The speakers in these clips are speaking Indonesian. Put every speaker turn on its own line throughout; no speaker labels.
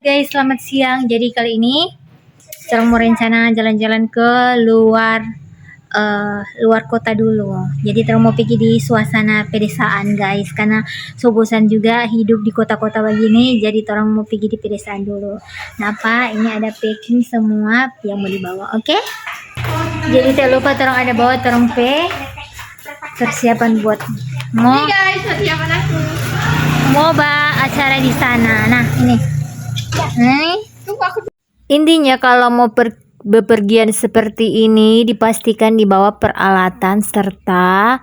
Guys, selamat siang. Jadi kali ini Cerong mau rencana jalan-jalan ke luar kota dulu. Jadi Cerong mau pergi di suasana pedesaan guys, karena so bosan juga hidup di kota-kota begini. Jadi Cerong mau pergi di pedesaan dulu. Nah, Pak, ini ada packing semua yang mau dibawa, oke? Jadi tak lupa Cerong ada bawa Cerong persiapan buat mau acara di sana. Nah, ini. Intinya kalau mau bepergian seperti ini dipastikan dibawa peralatan serta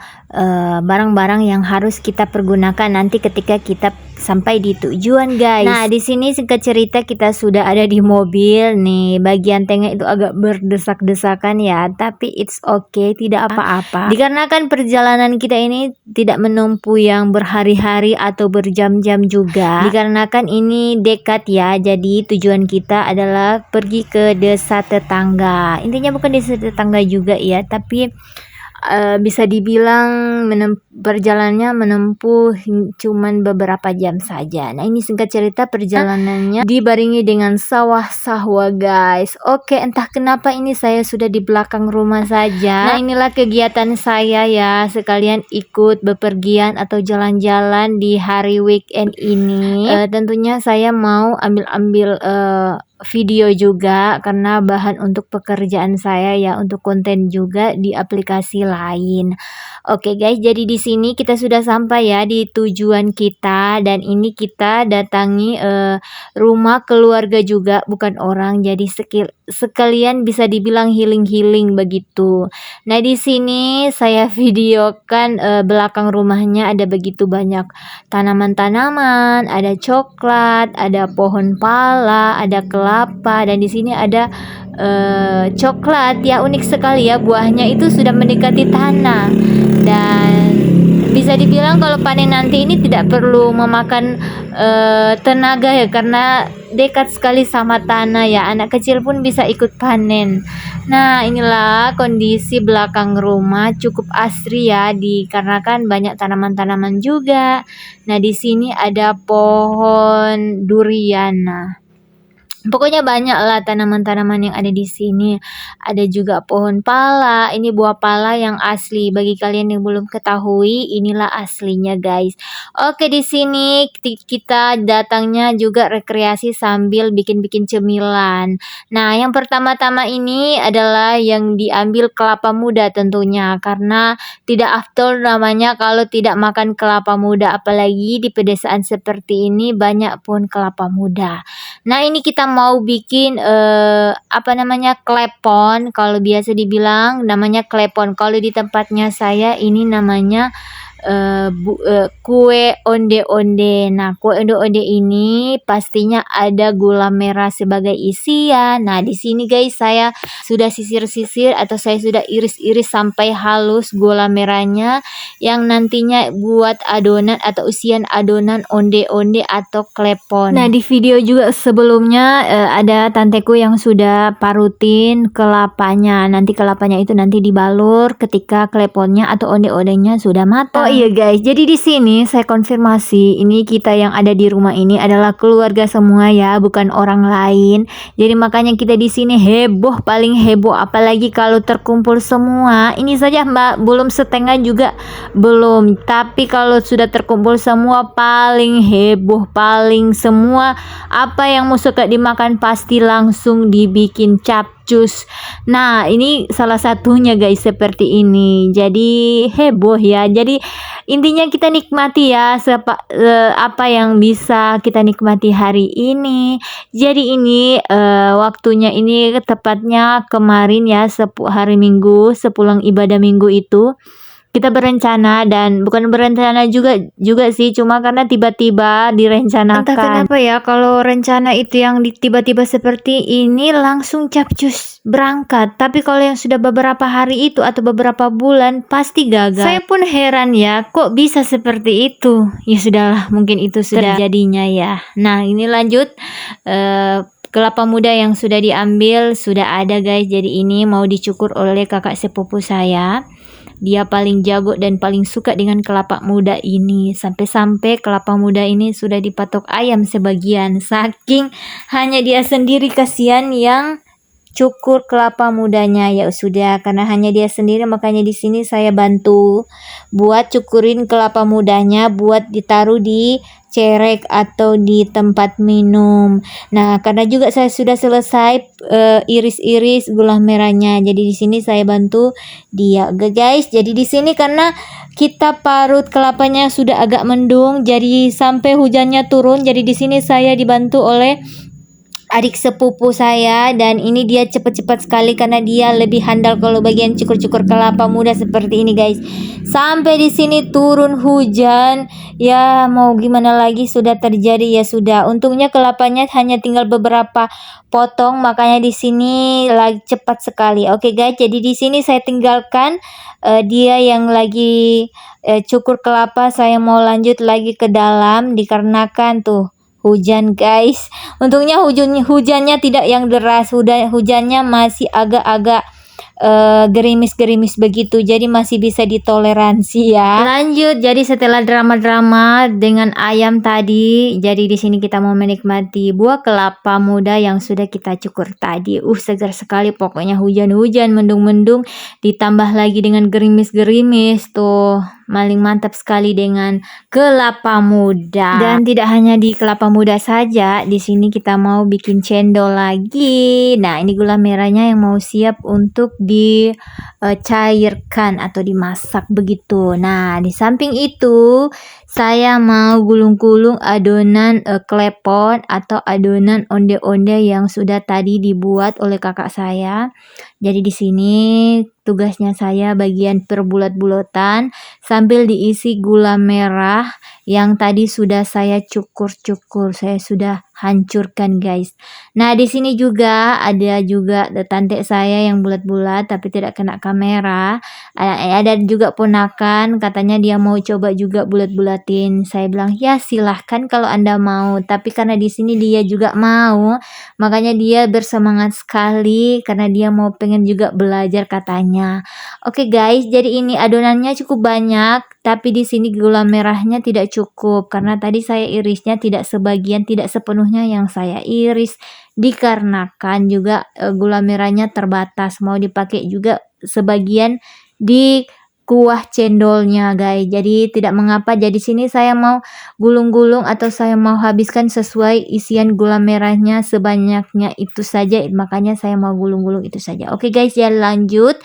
barang-barang yang harus kita pergunakan nanti ketika kita sampai di tujuan guys. Nah, di sini singkat cerita kita sudah ada di mobil nih. Bagian tengah itu agak berdesak-desakan ya, tapi it's okay, tidak apa-apa. Dikarenakan perjalanan kita ini tidak menempuh yang berhari-hari atau berjam-jam juga. Dikarenakan ini dekat ya, jadi tujuan kita adalah pergi ke desa tetangga. Intinya bukan desa tetangga juga ya, tapi bisa dibilang perjalanannya menempuh cuman beberapa jam saja. Nah, ini singkat cerita perjalanannya dibarengi dengan sawah-sawah guys. Oke, entah kenapa ini saya sudah di belakang rumah saja. Nah, inilah kegiatan saya ya, sekalian ikut bepergian atau jalan-jalan di hari weekend ini. Tentunya saya mau ambil video juga karena bahan untuk pekerjaan saya ya, untuk konten juga di aplikasi lain. Oke guys, jadi di sini kita sudah sampai ya di tujuan kita, dan ini kita datangi rumah keluarga juga, bukan orang. Jadi sekalian bisa dibilang healing begitu. Nah, di sini saya videokan belakang rumahnya ada begitu banyak tanaman-tanaman, ada coklat, ada pohon pala, ada kelapa, dan di sini ada coklat ya, unik sekali ya, buahnya itu sudah mendekati tanah, dan bisa dibilang kalau panen nanti ini tidak perlu memakan tenaga ya, karena dekat sekali sama tanah ya, anak kecil pun bisa ikut panen. Nah, inilah kondisi belakang rumah, cukup asri ya, dikarenakan banyak tanaman-tanaman juga. Nah, di sini ada pohon durian. Nah, pokoknya banyak lah tanaman-tanaman yang ada di sini. Ada juga pohon pala. Ini buah pala yang asli. Bagi kalian yang belum ketahui, inilah aslinya guys. Oke, di sini kita datangnya juga rekreasi sambil bikin-bikin cemilan. Nah, yang pertama-tama ini adalah yang diambil kelapa muda tentunya, karena tidak afdol namanya kalau tidak makan kelapa muda, apalagi di pedesaan seperti ini banyak pohon kelapa muda. Nah, ini kita mau bikin klepon. Kalau biasa dibilang namanya klepon. Kalau di tempatnya saya ini namanya kue onde-onde. Nah, kue onde-onde ini pastinya ada gula merah sebagai isian. Nah, di sini guys saya sudah sisir-sisir atau saya sudah iris-iris sampai halus gula merahnya, yang nantinya buat adonan atau isian adonan onde-onde atau klepon. Nah, di video juga sebelumnya ada tanteku yang sudah parutin kelapanya. Nanti kelapanya itu nanti dibalur ketika kleponnya atau onde-ondenya sudah matang. Oh iya guys, jadi di sini saya konfirmasi, ini kita yang ada di rumah ini adalah keluarga semua ya, bukan orang lain. Jadi makanya kita di sini heboh, paling heboh, apalagi kalau terkumpul semua. Ini saja Mbak, belum setengah juga belum, tapi kalau sudah terkumpul semua paling heboh, paling semua apa yang mau suka dimakan pasti langsung dibikin capcus. Nah, ini salah satunya guys, seperti ini. Jadi heboh ya. Jadi intinya kita nikmati ya apa yang bisa kita nikmati hari ini. Jadi ini waktunya ini tepatnya kemarin ya, hari Minggu sepulang ibadah Minggu itu kita berencana, dan bukan berencana juga sih, cuma karena tiba-tiba direncanakan. Entah kenapa ya, kalau rencana itu yang tiba-tiba seperti ini langsung capcus berangkat. Tapi kalau yang sudah beberapa hari itu atau beberapa bulan pasti gagal. Saya pun heran ya, kok bisa seperti itu. Ya sudahlah, mungkin itu sudah terjadinya ya. Nah, ini lanjut. Kelapa muda yang sudah diambil sudah ada guys. Jadi ini mau dicukur oleh kakak sepupu saya. dia paling jago dan paling suka dengan kelapa muda ini. Sampai-sampai kelapa muda ini sudah dipatok ayam sebagian. Saking hanya dia sendiri, kasihan yang cukur kelapa mudanya. Ya sudah, karena hanya dia sendiri makanya di sini saya bantu buat cukurin kelapa mudanya buat ditaruh di cerek atau di tempat minum. Nah, karena juga saya sudah selesai iris-iris gula merahnya. Jadi di sini saya bantu dia. Oke guys, jadi di sini karena kita parut kelapanya sudah agak mendung, jadi sampai hujannya turun. Jadi di sini saya dibantu oleh adik sepupu saya, dan ini dia cepat-cepat sekali karena dia lebih handal kalau bagian cukur-cukur kelapa muda seperti ini guys. Sampai di sini turun hujan, ya mau gimana lagi, sudah terjadi ya sudah. Untungnya kelapanya hanya tinggal beberapa potong, makanya di sini lagi cepat sekali. Oke guys, jadi di sini saya tinggalkan dia yang lagi cukur kelapa. Saya mau lanjut lagi ke dalam dikarenakan tuh hujan guys. Untungnya hujannya tidak yang deras, hujannya masih agak-agak gerimis-gerimis begitu, jadi masih bisa ditoleransi ya. Lanjut, jadi setelah drama-drama dengan ayam tadi, jadi di sini kita mau menikmati buah kelapa muda yang sudah kita cukur tadi. Segar sekali pokoknya, hujan-hujan, mendung-mendung, ditambah lagi dengan gerimis-gerimis tuh. Maling mantap sekali dengan kelapa muda. Dan tidak hanya di kelapa muda saja, di sini kita mau bikin cendol lagi. Nah, ini gula merahnya yang mau siap untuk dicairkan atau dimasak begitu. Nah, di samping itu saya mau gulung-gulung adonan klepon atau adonan onde-onde yang sudah tadi dibuat oleh kakak saya. Jadi di sini tugasnya saya bagian perbulat-bulatan sambil diisi gula merah yang tadi sudah saya cukur-cukur, saya sudah hancurkan guys. Nah, di sini juga ada tante saya yang bulat-bulat tapi tidak kena kamera. Ada juga ponakan, katanya dia mau coba juga bulat-bulatin. Saya bilang, "Ya, silahkan kalau Anda mau." Tapi karena di sini dia juga mau, makanya dia bersemangat sekali karena dia mau pengen juga belajar katanya. Oke guys, jadi ini adonannya cukup banyak, tapi di sini gula merahnya tidak cukup karena tadi saya irisnya tidak sebagian, tidak sepenuhnya yang saya iris, dikarenakan juga gula merahnya terbatas, mau dipakai juga sebagian di kuah cendolnya guys. Jadi tidak mengapa, jadi sini saya mau gulung-gulung atau saya mau habiskan sesuai isian gula merahnya, sebanyaknya itu saja, makanya saya mau gulung-gulung itu saja. Oke guys, ya lanjut.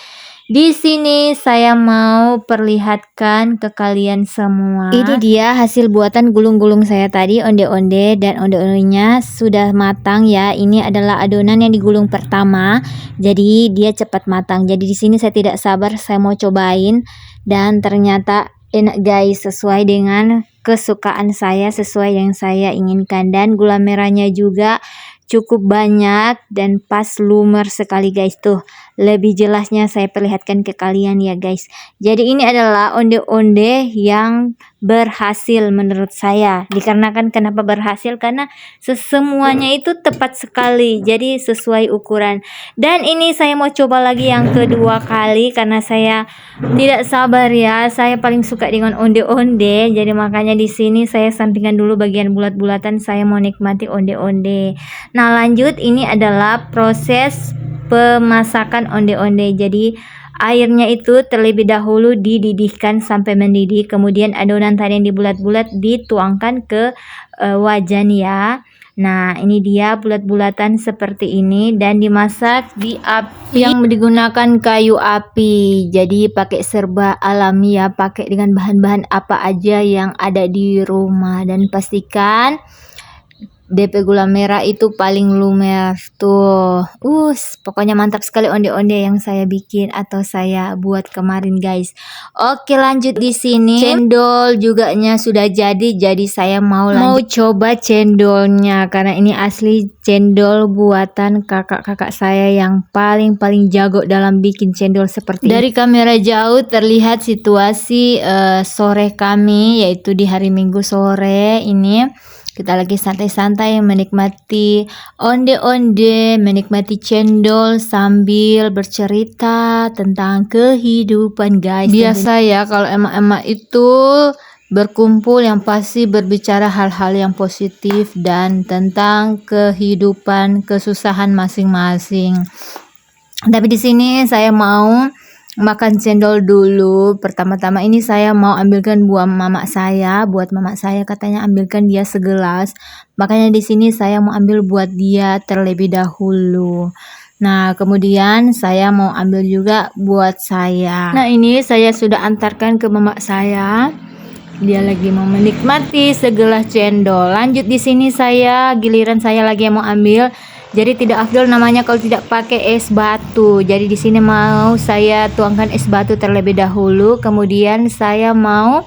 Di sini saya mau perlihatkan ke kalian semua. Ini dia hasil buatan gulung-gulung saya tadi, onde-onde, dan onde-ondenya sudah matang ya. Ini adalah adonan yang digulung pertama, jadi dia cepat matang. Jadi di sini saya tidak sabar, saya mau cobain, dan ternyata enak guys, sesuai dengan kesukaan saya, sesuai yang saya inginkan, dan gula merahnya juga cukup banyak dan pas lumer sekali guys. Tuh, lebih jelasnya saya perlihatkan ke kalian ya guys. Jadi ini adalah onde-onde yang berhasil menurut saya. Dikarenakan kenapa berhasil, karena semuanya itu tepat sekali, jadi sesuai ukuran. Dan ini saya mau coba lagi yang kedua kali karena saya tidak sabar ya. Saya paling suka dengan onde-onde, jadi makanya di sini saya sampingkan dulu bagian bulat-bulatan, saya mau nikmati onde-onde. Nah, lanjut, ini adalah proses pemasakan onde-onde. Jadi airnya itu terlebih dahulu dididihkan sampai mendidih, kemudian adonan tadi yang dibulat-bulat dituangkan ke wajan ya. Nah, ini dia bulat-bulatan seperti ini dan dimasak di api yang digunakan kayu api. Jadi pakai serba alami ya, pakai dengan bahan-bahan apa aja yang ada di rumah, dan pastikan DP gula merah itu paling lumer tuh. Pokoknya mantap sekali onde-onde yang saya bikin atau saya buat kemarin guys. Oke, lanjut. Di sini cendol juga sudah jadi saya mau coba cendolnya karena ini asli cendol buatan kakak-kakak saya yang paling jago dalam bikin cendol seperti ini. Dari kamera jauh terlihat situasi sore kami, yaitu di hari Minggu sore ini. Kita lagi santai-santai menikmati onde-onde, menikmati cendol sambil bercerita tentang kehidupan guys. Biasa ya kalau emak-emak itu berkumpul yang pasti berbicara hal-hal yang positif dan tentang kehidupan, kesusahan masing-masing. Tapi di sini saya mau makan cendol dulu. Pertama-tama ini saya mau ambilkan buat mama saya, katanya ambilkan dia segelas. Makanya di sini saya mau ambil buat dia terlebih dahulu. Nah, kemudian saya mau ambil juga buat saya. Nah, ini saya sudah antarkan ke mama saya. Dia lagi mau menikmati segelas cendol. Lanjut di sini saya, giliran saya lagi mau ambil. Jadi tidak afdol namanya kalau tidak pakai es batu. Jadi di sini mau saya tuangkan es batu terlebih dahulu, kemudian saya mau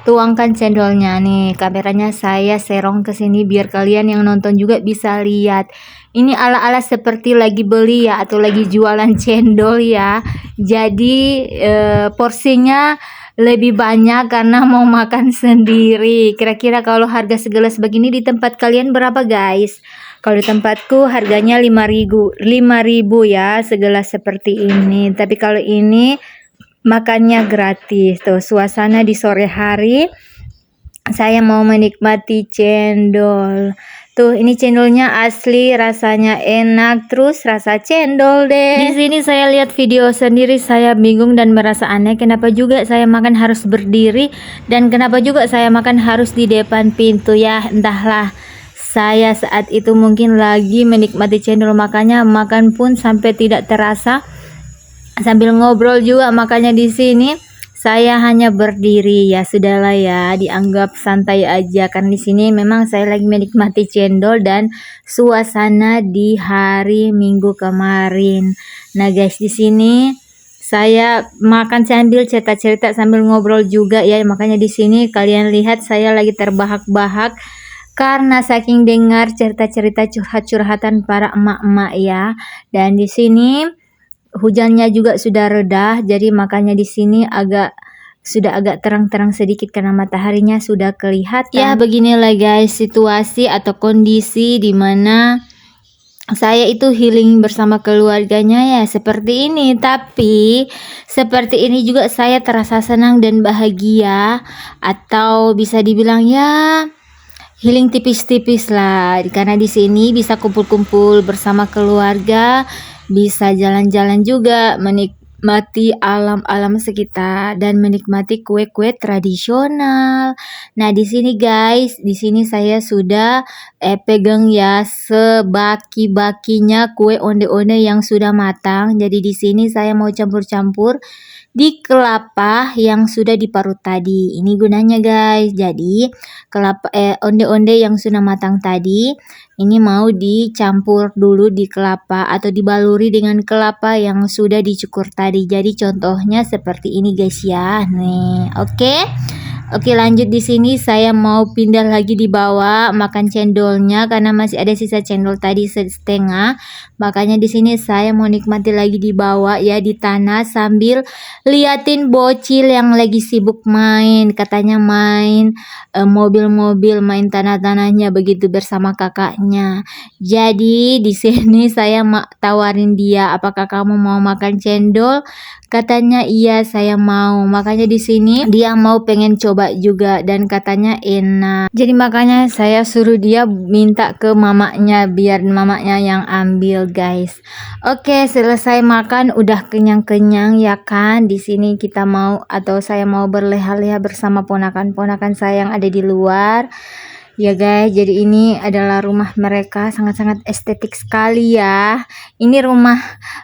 tuangkan cendolnya nih. Kameranya saya serong ke sini biar kalian yang nonton juga bisa lihat. Ini ala-ala seperti lagi beli ya atau lagi jualan cendol ya. Jadi porsinya lebih banyak karena mau makan sendiri. Kira-kira kalau harga segelas begini di tempat kalian berapa guys? Kalau di tempatku harganya 5.000 ya segelas seperti ini. Tapi kalau ini makannya gratis. Tuh suasana di sore hari. Saya mau menikmati cendol. Tuh ini cendolnya asli, rasanya enak, terus rasa cendol deh. Di sini saya lihat video sendiri, saya bingung dan merasa aneh. Kenapa juga saya makan harus berdiri dan kenapa juga saya makan harus di depan pintu ya, entahlah. Saya saat itu mungkin lagi menikmati cendol, makanya makan pun sampai tidak terasa. Sambil ngobrol juga, makanya di sini saya hanya berdiri. Ya sudahlah ya, dianggap santai aja kan di sini memang saya lagi menikmati cendol dan suasana di hari Minggu kemarin. Nah guys, di sini saya makan sambil cerita-cerita sambil ngobrol juga ya. Makanya di sini kalian lihat saya lagi terbahak-bahak karena saking dengar cerita-cerita curhat-curhatan para emak-emak ya. Dan di sini hujannya juga sudah reda, jadi makanya di sini sudah agak terang-terang sedikit karena mataharinya sudah kelihatan. Ya beginilah guys situasi atau kondisi di mana saya itu healing bersama keluarganya ya seperti ini. Tapi seperti ini juga saya terasa senang dan bahagia, atau bisa dibilang ya healing tipis-tipis lah, karena di sini bisa kumpul-kumpul bersama keluarga, bisa jalan-jalan juga, menikmati alam-alam sekitar dan menikmati kue-kue tradisional. Nah, di sini guys, di sini saya sudah pegang ya sebaki-bakinya kue onde-onde yang sudah matang. Jadi di sini saya mau campur-campur di kelapa yang sudah diparut tadi. Ini gunanya guys. Jadi kelapa onde-onde yang sudah matang tadi ini mau dicampur dulu di kelapa atau dibaluri dengan kelapa yang sudah dicukur tadi. Jadi contohnya seperti ini guys ya. Nih, oke. Oke, lanjut di sini saya mau pindah lagi di bawah makan cendolnya karena masih ada sisa cendol tadi setengah. Makanya di sini saya mau nikmati lagi di bawah ya di tanah sambil liatin bocil yang lagi sibuk main. Katanya main mobil-mobil, main tanah-tanahnya begitu bersama kakaknya. Jadi di sini saya tawarin dia, apakah kamu mau makan cendol? Katanya iya saya mau. Makanya di sini dia mau pengen coba juga dan katanya enak. Jadi makanya saya suruh dia minta ke mamanya biar mamanya yang ambil guys. Oke, selesai makan udah kenyang-kenyang ya kan. Di sini kita mau atau saya mau berleha-leha bersama ponakan-ponakan saya yang ada di luar. Ya guys, jadi ini adalah rumah mereka, sangat-sangat estetik sekali ya. Ini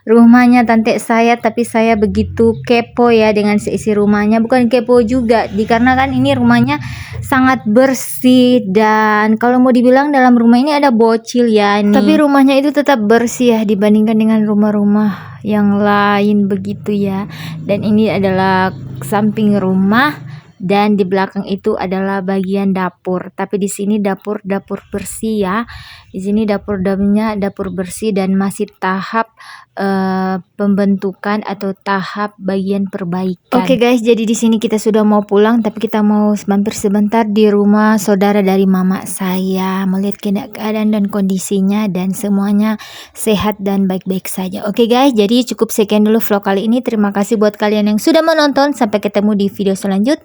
rumahnya tante saya, tapi saya begitu kepo ya dengan seisi rumahnya. Bukan kepo juga, dikarenakan ini rumahnya sangat bersih dan kalau mau dibilang dalam rumah ini ada bocil ya nih. Tapi rumahnya itu tetap bersih ya dibandingkan dengan rumah-rumah yang lain begitu ya. Dan ini adalah samping rumah. dan di belakang itu adalah bagian dapur. Tapi di sini dapur bersih ya. Di sini dapurnya dapur bersih dan masih tahap pembentukan atau tahap bagian perbaikan. Oke guys, jadi di sini kita sudah mau pulang, tapi kita mau mampir sebentar di rumah saudara dari mama saya, melihat keadaan dan kondisinya dan semuanya sehat dan baik-baik saja. Oke guys, jadi cukup sekian dulu vlog kali ini. Terima kasih buat kalian yang sudah menonton. Sampai ketemu di video selanjutnya.